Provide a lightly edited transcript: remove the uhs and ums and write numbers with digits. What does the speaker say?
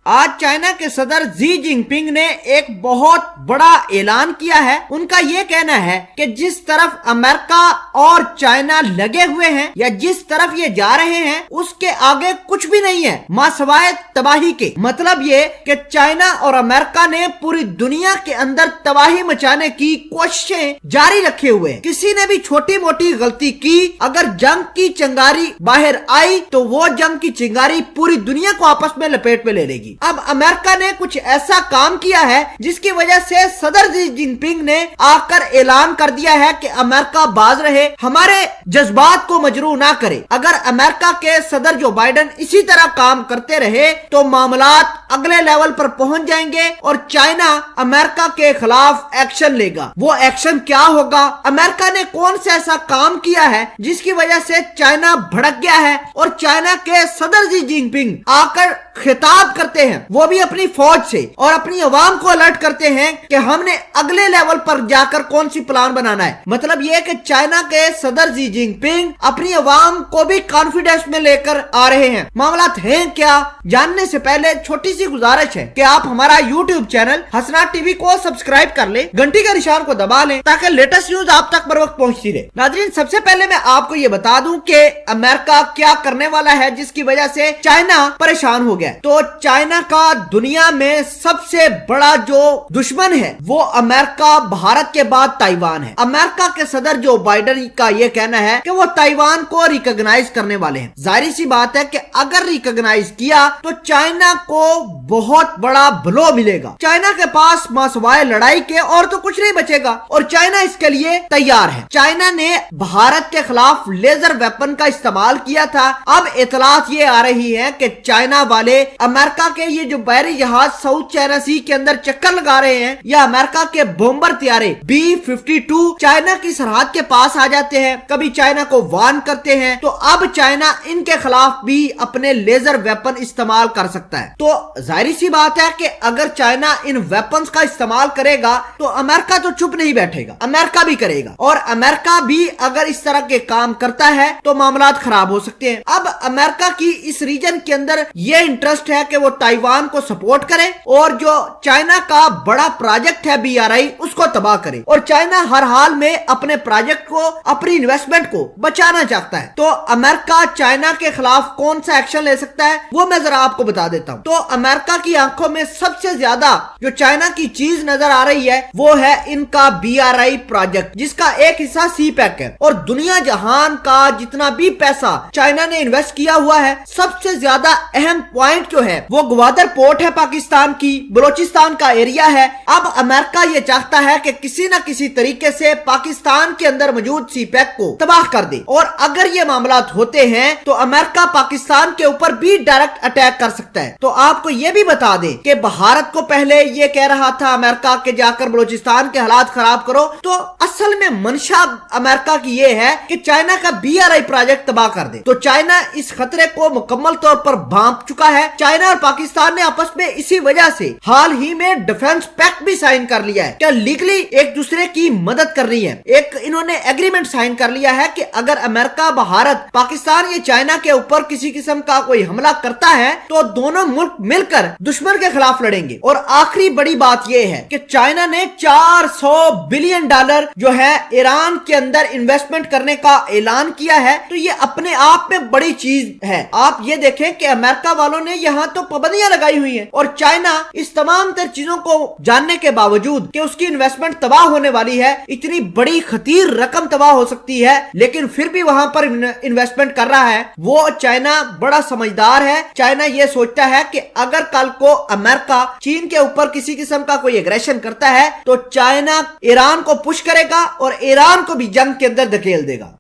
آج چائنا کے صدر زی جن پنگ نے ایک بہت بڑا اعلان کیا ہے۔ ان کا یہ کہنا ہے کہ جس طرف امریکہ اور چائنا لگے ہوئے ہیں یا جس طرف یہ جا رہے ہیں اس کے آگے کچھ بھی نہیں ہے ماں سوائے تباہی کے۔ مطلب یہ کہ چائنا اور امریکہ نے پوری دنیا کے اندر تباہی مچانے کی کوششیں جاری رکھے ہوئے ہیں۔ کسی نے بھی چھوٹی موٹی غلطی کی، اگر جنگ کی چنگاری باہر آئی تو وہ جنگ کی چنگاری پوری دنیا کو آپس میں لپیٹ میں لے لے گی۔ اب امریکہ نے کچھ ایسا کام کیا ہے جس کی وجہ سے صدر زی جن پنگ نے آ کر اعلان کر دیا ہے کہ امریکہ باز رہے، ہمارے جذبات کو مجروح نہ کرے۔ اگر امریکہ کے صدر جو بائیڈن اسی طرح کام کرتے رہے تو معاملات اگلے لیول پر پہنچ جائیں گے اور چائنا امریکہ کے خلاف ایکشن لے گا۔ وہ ایکشن کیا ہوگا؟ امریکہ نے کون سا ایسا کام کیا ہے جس کی وجہ سے چائنا بھڑک گیا ہے اور چائنا کے صدر زی جن پنگ آ کر خطاب کرتے ہیں، وہ بھی اپنی فوج سے، اور اپنی عوام کو الرٹ کرتے ہیں کہ ہم نے اگلے لیول پر جا کر کون سی پلان بنانا ہے۔ مطلب یہ کہ چائنا کے صدر زی جن پنگ اپنی عوام کو بھی کانفیڈنس میں لے کر آ رہے ہیں۔ معاملات ہیں کیا؟ جاننے سے پہلے چھوٹی سی گزارش ہے کہ آپ ہمارا یوٹیوب چینل حسنات ٹی وی کو سبسکرائب کر لیں، گھنٹی کا نشان کو دبا لیں تاکہ لیٹسٹ نیوز آپ تک بر وقت پہنچتی رہے۔ ناظرین، سب سے پہلے میں آپ کو یہ بتا دوں کہ امریکہ کیا کرنے والا ہے جس کی وجہ سے چائنا پریشان ہو گیا۔ تو چائنا کا دنیا میں سب سے بڑا جو دشمن ہے وہ امریکہ، بھارت کے بعد تائیوان ہے۔ امریکہ کے صدر جو بائیڈن کا یہ کہنا ہے کہ وہ تائیوان کو ریکگنائز کرنے والے ہیں۔ ظاہری سی بات ہے کہ اگر ریکگنائز کیا تو چائنا کو بہت بڑا بلو ملے گا۔ چائنا کے پاس ماں سوائے لڑائی کے اور تو کچھ نہیں بچے گا اور چائنا اس کے لیے تیار ہے۔ چائنا نے بھارت کے خلاف لیزر ویپن کا استعمال کیا تھا۔ اب اطلاعات یہ آ رہی ہے کہ چائنا والے امریکہ کے یہ جو بحری جہاز ساؤتھ چائنا سی کے اندر چکر لگا رہے ہیں یا امریکہ کے بومبر طیارے B-52 چائنا کی سرحد کے پاس آ جاتے ہیں، کبھی چائنا کو وارن کرتے ہیں، تو اب چائنا ان کے خلاف بھی اپنے لیزر ویپن استعمال کر سکتا ہے۔ تو ظاہری سی بات ہے کہ اگر چائنا ان ویپنز کا استعمال کرے گا تو امریکہ تو چپ نہیں بیٹھے گا، امریکہ بھی کرے گا، اور امریکہ بھی اگر اس طرح کے کام کرتا ہے تو معاملات خراب ہو سکتے ہیں۔ اب امریکہ کی اس ریجن کے اندر یہ انٹرسٹ ہے کہ وہ تائیوان کو سپورٹ کرے اور جو چائنا کا بڑا پروجیکٹ ہے BRI اس کو تباہ کرے، اور چائنا ہر حال میں اپنے پروجیکٹ کو، اپنی انویسٹمنٹ کو بچانا چاہتا ہے۔ تو امریکہ چائنا کے خلاف کون سا ایکشن لے سکتا ہے وہ میں ذرا آپ کو بتا دیتا ہوں۔ تو امریکہ کی آنکھوں میں سب سے زیادہ جو چائنا کی چیز نظر آ رہی ہے وہ ہے ان کا BRI پروجیکٹ، جس کا ایک حصہ سی پیک ہے، اور دنیا جہان کا جتنا بھی پیسہ چائنا نے انویسٹ کیا ہوا ہے سب سے زیادہ اہم پوائنٹ جو ہے وہ گوادر پورٹ ہے، پاکستان کی بلوچستان کا ایریا ہے۔ اب امریکہ یہ چاہتا ہے کہ کسی نہ کسی طریقے سے پاکستان کے اندر موجود سی پیک کو تباہ کر دے، اور اگر یہ معاملات ہوتے ہیں تو امریکہ پاکستان کے اوپر بھی ڈائریکٹ اٹیک کر سکتا ہے۔ تو آپ کو یہ بھی بتا دیں کہ بھارت کو پہلے یہ کہہ رہا تھا امریکہ کہ جا کر بلوچستان کے حالات خراب کرو، تو اصل میں منشا امریکہ کی یہ ہے کہ چائنا کا BRI پروجیکٹ تباہ کر دے۔ تو چائنا اس خطرے کو مکمل طور پر بھانپ چکا ہے۔ چائنا اور پاکستان نے آپس میں اسی وجہ سے حال ہی میں ڈیفنس پیکٹ بھی سائن کر لیا ہے کہ لیگلی ایک دوسرے کی مدد کر رہی ہے۔ ایک انہوں نے ایگریمنٹ سائن کر لیا ہے کہ اگر امریکہ، بھارت، پاکستان یا چائنا کے اوپر کسی قسم کا کوئی حملہ کرتا ہے تو دونوں ملک مل کر دشمن کے خلاف لڑیں گے۔ اور آخری بڑی بات یہ ہے کہ چائنا نے $400 بلین جو ہے ایران کے اندر انویسٹمنٹ کرنے کا اعلان کیا ہے۔ تو یہ اپنے آپ میں بڑی چیز ہے۔ آپ یہ دیکھیں کہ امریکہ والوں نے یہاں تو پابندیاں لگائی ہوئی ہیں، اور چائنا اس تمام تر چیزوں کو جاننے کے باوجود کہ اس کی انویسٹمنٹ تباہ ہونے والی ہے، اتنی بڑی خطیر رقم تباہ ہو سکتی ہے، لیکن پھر بھی وہاں پر انویسٹمنٹ کر رہا ہے۔ وہ چائنا بڑا سمجھدار ہے۔ چائنا یہ سوچتا ہے کہ اگر کل کو امریکہ چین کے اوپر کسی قسم کا کوئی ایگریشن کرتا ہے تو چائنا ایران کو پش کرے گا اور ایران کو بھی جنگ کے اندر دھکیل دے گا۔